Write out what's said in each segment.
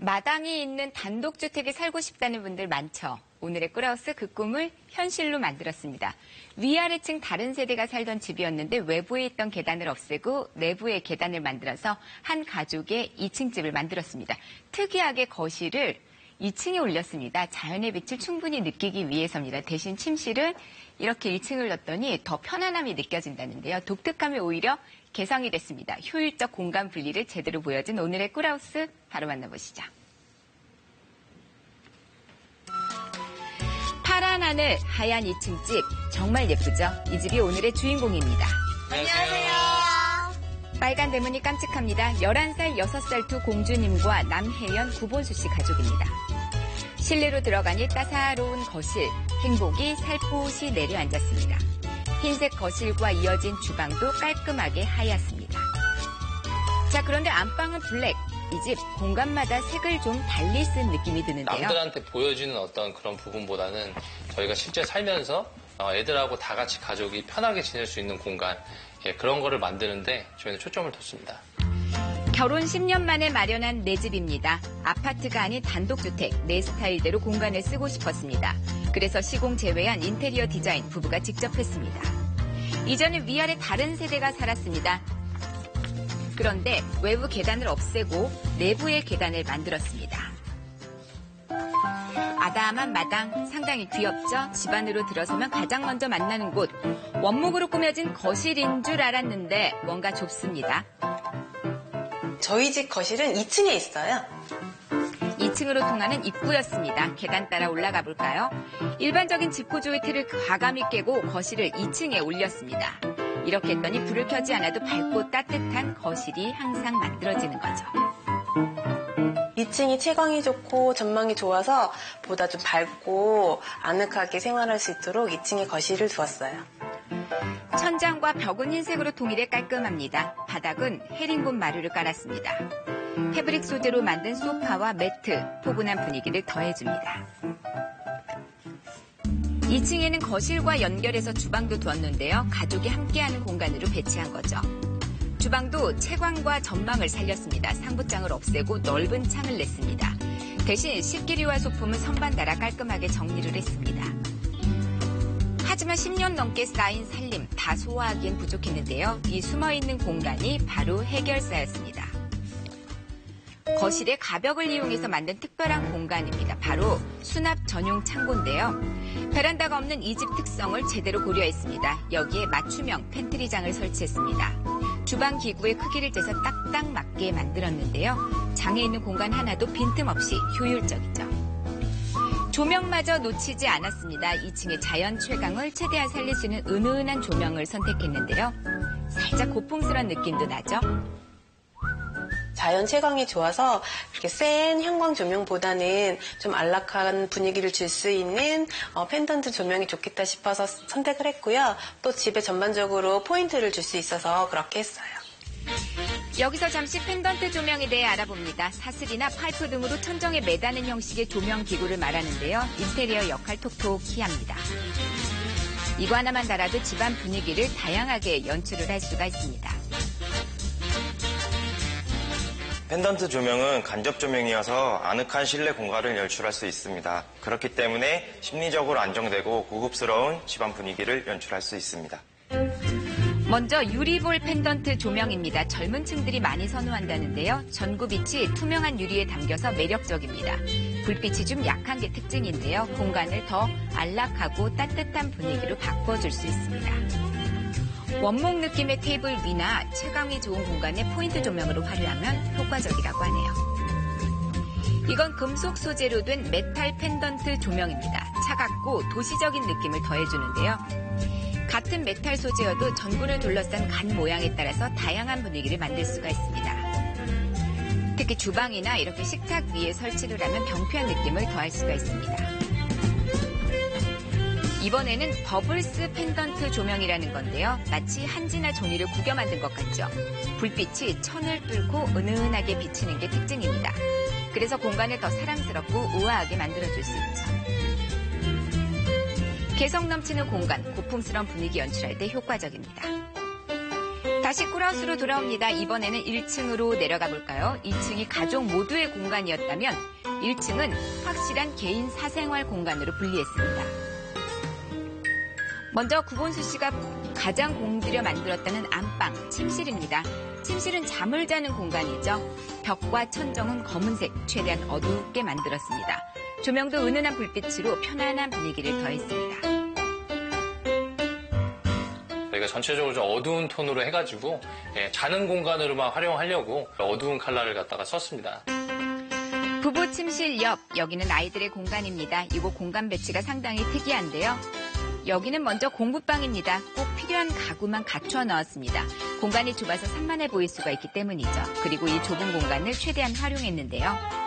마당이 있는 단독주택에 살고 싶다는 분들 많죠. 오늘의 꿀하우스 그 꿈을 현실로 만들었습니다. 위아래층 다른 세대가 살던 집이었는데 외부에 있던 계단을 없애고 내부에 계단을 만들어서 한 가족의 2층 집을 만들었습니다. 특이하게 거실을 2층에 올렸습니다. 자연의 빛을 충분히 느끼기 위해서입니다. 대신 침실은 이렇게 1층을 넣었더니 더 편안함이 느껴진다는데요. 독특함이 오히려 개성이 됐습니다. 효율적 공간 분리를 제대로 보여준 오늘의 꿀하우스 바로 만나보시죠. 파란 하늘, 하얀 2층 집 정말 예쁘죠? 이 집이 오늘의 주인공입니다. 안녕하세요. 빨간 대문이 깜찍합니다. 11살, 6살 두 공주님과 남혜연, 구본수 씨 가족입니다. 실내로 들어가니 따사로운 거실, 행복이 살포시 내려앉았습니다. 흰색 거실과 이어진 주방도 깔끔하게 하얗습니다. 자, 그런데 안방은 블랙. 이 집 공간마다 색을 좀 달리 쓴 느낌이 드는데요. 남들한테 보여주는 어떤 그런 부분보다는 저희가 실제 살면서 애들하고 다 같이 가족이 편하게 지낼 수 있는 공간, 그런 거를 만드는데 저희는 초점을 뒀습니다. 결혼 10년 만에 마련한 내 집입니다. 아파트가 아닌 단독주택, 내 스타일대로 공간을 쓰고 싶었습니다. 그래서 시공 제외한 인테리어 디자인 부부가 직접 했습니다. 이전에 위아래 다른 세대가 살았습니다. 그런데 외부 계단을 없애고 내부의 계단을 만들었습니다. 아담한 마당, 상당히 귀엽죠? 집 안으로 들어서면 가장 먼저 만나는 곳. 원목으로 꾸며진 거실인 줄 알았는데 뭔가 좁습니다. 저희 집 거실은 2층에 있어요. 2층으로 통하는 입구였습니다. 계단 따라 올라가 볼까요? 일반적인 집 구조의 틀을 과감히 깨고 거실을 2층에 올렸습니다. 이렇게 했더니 불을 켜지 않아도 밝고 따뜻한 거실이 항상 만들어지는 거죠. 2층이 채광이 좋고 전망이 좋아서 보다 좀 밝고 아늑하게 생활할 수 있도록 2층에 거실을 두었어요. 천장과 벽은 흰색으로 통일해 깔끔합니다. 바닥은 헤링본 마루를 깔았습니다. 패브릭 소재로 만든 소파와 매트, 포근한 분위기를 더해줍니다. 2층에는 거실과 연결해서 주방도 두었는데요. 가족이 함께하는 공간으로 배치한 거죠. 주방도 채광과 전망을 살렸습니다. 상부장을 없애고 넓은 창을 냈습니다. 대신 식기류와 소품은 선반 달아 깔끔하게 정리를 했습니다. 하지만 10년 넘게 쌓인 살림, 다 소화하기엔 부족했는데요. 이 숨어있는 공간이 바로 해결사였습니다. 거실에 가벽을 이용해서 만든 특별한 공간입니다. 바로 수납 전용 창고인데요. 베란다가 없는 이 집 특성을 제대로 고려했습니다. 여기에 맞춤형 팬트리장을 설치했습니다. 주방 기구의 크기를 재서 딱딱 맞게 만들었는데요. 장에 있는 공간 하나도 빈틈없이 효율적이죠. 조명마저 놓치지 않았습니다. 2층의 자연 채광을 최대한 살릴 수 있는 은은한 조명을 선택했는데요. 살짝 고풍스러운 느낌도 나죠? 자연 채광이 좋아서 이렇게 센 형광 조명보다는 좀 안락한 분위기를 줄 수 있는 펜던트 조명이 좋겠다 싶어서 선택을 했고요. 또 집에 전반적으로 포인트를 줄 수 있어서 그렇게 했어요. 여기서 잠시 펜던트 조명에 대해 알아봅니다. 사슬이나 파이프 등으로 천정에 매다는 형식의 조명 기구를 말하는데요. 인테리어 역할 톡톡히 합니다. 이거 하나만 달아도 집안 분위기를 다양하게 연출을 할 수가 있습니다. 펜던트 조명은 간접 조명이어서 아늑한 실내 공간을 연출할 수 있습니다. 그렇기 때문에 심리적으로 안정되고 고급스러운 집안 분위기를 연출할 수 있습니다. 먼저 유리볼 펜던트 조명입니다. 젊은 층들이 많이 선호한다는데요. 전구 빛이 투명한 유리에 담겨서 매력적입니다. 불빛이 좀 약한 게 특징인데요. 공간을 더 안락하고 따뜻한 분위기로 바꿔줄 수 있습니다. 원목 느낌의 테이블 위나 채광이 좋은 공간에 포인트 조명으로 활용하면 효과적이라고 하네요. 이건 금속 소재로 된 메탈 펜던트 조명입니다. 차갑고 도시적인 느낌을 더해주는데요. 같은 메탈 소재여도 전구를 둘러싼 간 모양에 따라서 다양한 분위기를 만들 수가 있습니다. 특히 주방이나 이렇게 식탁 위에 설치를 하면 경쾌한 느낌을 더할 수가 있습니다. 이번에는 버블스 펜던트 조명이라는 건데요. 마치 한지나 종이를 구겨 만든 것 같죠. 불빛이 천을 뚫고 은은하게 비치는 게 특징입니다. 그래서 공간을 더 사랑스럽고 우아하게 만들어줄 수 있죠. 개성 넘치는 공간, 고풍스러운 분위기 연출할 때 효과적입니다. 다시 꿀하우스로 돌아옵니다. 이번에는 1층으로 내려가 볼까요? 2층이 가족 모두의 공간이었다면 1층은 확실한 개인 사생활 공간으로 분리했습니다. 먼저 구본수 씨가 가장 공들여 만들었다는 안방, 침실입니다. 침실은 잠을 자는 공간이죠. 벽과 천정은 검은색, 최대한 어둡게 만들었습니다. 조명도 은은한 불빛으로 편안한 분위기를 더했습니다. 저희가 전체적으로 좀 어두운 톤으로 해가지고 자는 공간으로만 활용하려고 어두운 컬러를 갖다가 썼습니다. 부부 침실 옆, 여기는 아이들의 공간입니다. 이곳 공간 배치가 상당히 특이한데요. 여기는 먼저 공부방입니다. 꼭 필요한 가구만 갖춰 넣었습니다. 공간이 좁아서 산만해 보일 수가 있기 때문이죠. 그리고 이 좁은 공간을 최대한 활용했는데요.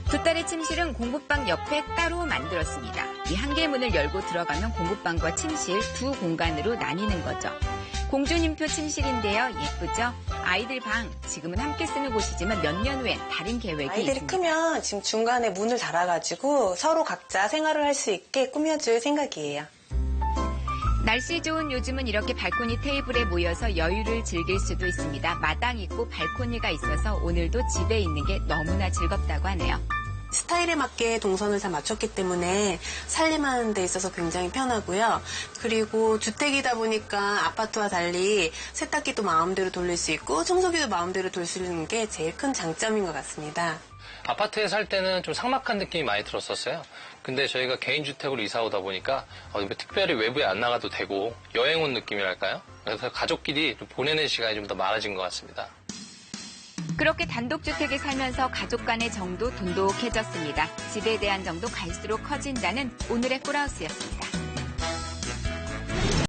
두 딸의 침실은 공부방 옆에 따로 만들었습니다. 이 한 개의 문을 열고 들어가면 공부방과 침실 두 공간으로 나뉘는 거죠. 공주님표 침실인데요. 예쁘죠? 아이들 방, 지금은 함께 쓰는 곳이지만 몇 년 후엔 다른 계획이 아이들이 있습니다. 크면 지금 중간에 문을 달아가지고 서로 각자 생활을 할 수 있게 꾸며줄 생각이에요. 날씨 좋은 요즘은 이렇게 발코니 테이블에 모여서 여유를 즐길 수도 있습니다. 마당 있고 발코니가 있어서 오늘도 집에 있는 게 너무나 즐겁다고 하네요. 스타일에 맞게 동선을 다 맞췄기 때문에 살림하는 데 있어서 굉장히 편하고요. 그리고 주택이다 보니까 아파트와 달리 세탁기도 마음대로 돌릴 수 있고 청소기도 마음대로 돌릴 수 있는 게 제일 큰 장점인 것 같습니다. 아파트에 살 때는 좀 삭막한 느낌이 많이 들었었어요. 근데 저희가 개인주택으로 이사 오다 보니까 특별히 외부에 안 나가도 되고 여행 온 느낌이랄까요? 그래서 가족끼리 좀 보내는 시간이 좀 더 많아진 것 같습니다. 그렇게 단독주택에 살면서 가족 간의 정도 돈독해졌습니다. 집에 대한 정도 갈수록 커진다는 오늘의 꿀하우스였습니다.